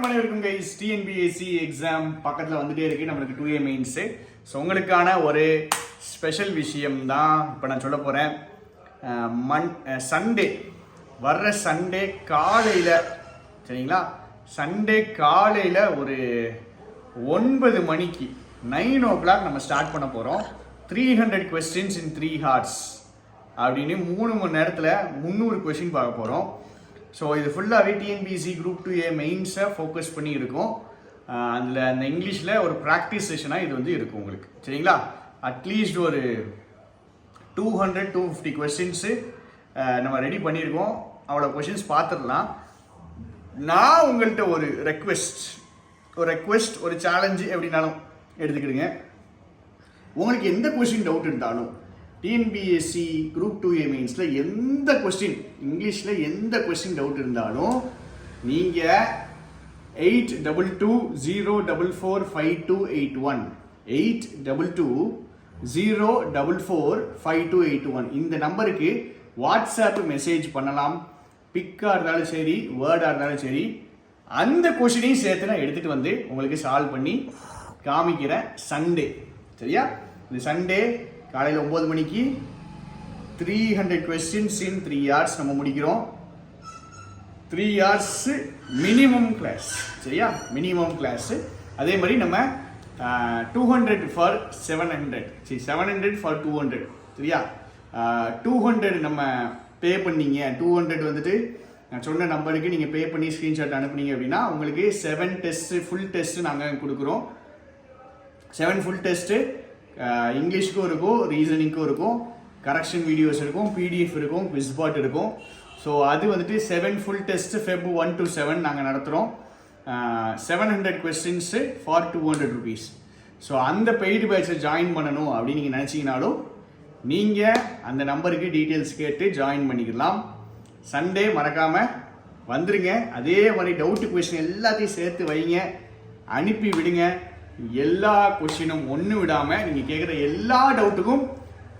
அனைவருக்கும் guys, TNPSC exam பக்கத்தில் வந்துட்டே இருக்கு. நம்மளுக்கு 2A மெயின்ஸு. ஸோ உங்களுக்கான ஒரு ஸ்பெஷல் விஷயம் தான் இப்போ நான் சொல்ல போகிறேன். சண்டே வர்ற சண்டே காலையில், சரிங்களா, சண்டே காலையில் ஒரு 9 மணிக்கு 9 o'clock நம்ம ஸ்டார்ட் பண்ண போகிறோம். 300 questions in 3 hours அப்படின்னு 3 மணி நேரத்தில் 300 கொஸ்டின் பார்க்க போகிறோம். ஸோ இது ஃபுல்லாகவே டிஎன்பிஎஸ்சி குரூப் 2A மெயின்ஸை ஃபோக்கஸ் பண்ணி இருக்கும். அதில் அந்த இங்கிலீஷில் ஒரு ப்ராக்டிஸ் செஷனாக இது வந்து இருக்கும் உங்களுக்கு, சரிங்களா. அட்லீஸ்ட் ஒரு 200-250 கொஸ்டின்ஸு நம்ம ரெடி பண்ணியிருக்கோம். அவ்வளோ கொஸ்டின்ஸ் பார்த்துடலாம். நான் உங்கள்கிட்ட ஒரு ரெக்வெஸ்ட் ஒரு சேலஞ்சு எப்படின்னாலும் எடுத்துக்கிடுங்க. உங்களுக்கு எந்த கொஸ்டின் டவுட் இருந்தாலும் டிஎன்பிஎஸ்சி குரூப் 2A மெயின்ஸில் எந்த கொஸ்டின், இங்கிலீஷில் எந்த கொஸ்டின் டவுட் இருந்தாலும் நீங்கள் 8220445281 8220445281 இந்த நம்பருக்கு வாட்ஸ்அப் மெசேஜ் பண்ணலாம். பிக்காக இருந்தாலும் சரி, வேர்டாக இருந்தாலும் சரி, அந்த கொஸ்டினையும் சேர்த்து நான் எடுத்துகிட்டு வந்து உங்களுக்கு சால்வ் பண்ணி காமிக்கிறேன் சண்டே, சரியா. இந்த சண்டே காலையில் 9 மணிக்கு 300 questions in 3 hours நம்ம முடிக்கிறோம். 3 hours மினிமம் கிளாஸ், சரியா, மினிமம் கிளாஸு. அதே மாதிரி நம்ம 200 for 700, சரி 700 for 200, சரியா. 200 நம்ம பே பண்ணீங்க, 200 வந்துட்டு நான் சொன்ன நம்பருக்கு நீங்கள் பே பண்ணி ஸ்க்ரீன்ஷாட் அனுப்புனீங்க அப்படின்னா உங்களுக்கு 7 டெஸ்ட்டு ஃபுல் டெஸ்ட்டு நாங்கள் கொடுக்குறோம். 7 ஃபுல் டெஸ்ட்டு இங்கிலீஷ்க்கும் இருக்கும், ரீசனிங்க்கும் இருக்கும், கரெக்ஷன் வீடியோஸ் இருக்கும், பிடிஎஃப் இருக்கும், குவிஸ்பாட் இருக்கும். ஸோ அது வந்துட்டு 7 ஃபுல் டெஸ்ட்டு Feb 1 to 7 நாங்கள் நடத்துகிறோம். 700 questions for 200 rupees. ஸோ அந்த பெய்டு பேட்சை ஜாயின் பண்ணணும் அப்படின்னு நீங்கள் நினச்சிங்கனாலும் நீங்கள் அந்த நம்பருக்கு டீட்டெயில்ஸ் கேட்டு ஜாயின் பண்ணிக்கலாம். சண்டே மறக்காமல் வந்துடுங்க. அதே மாதிரி டவுட்டு கொஸ்டின் எல்லாத்தையும் சேர்த்து வைங்க, அனுப்பி விடுங்க. எல்லா கொஸ்டினும் ஒன்று விடாமல் நீங்கள் கேட்குற எல்லா டவுட்டுக்கும்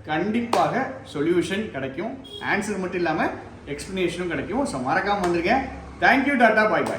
கண்டிப்பாக சொல்யூஷன் கிடைக்கும். ஆன்சர் மட்டும் இல்லாமல் எக்ஸ்ப்ளனேஷனும் கிடைக்கும். ஸோ மறக்காமல் வந்துருங்க. தேங்க்யூ, டாட்டா, பாய் பாய்.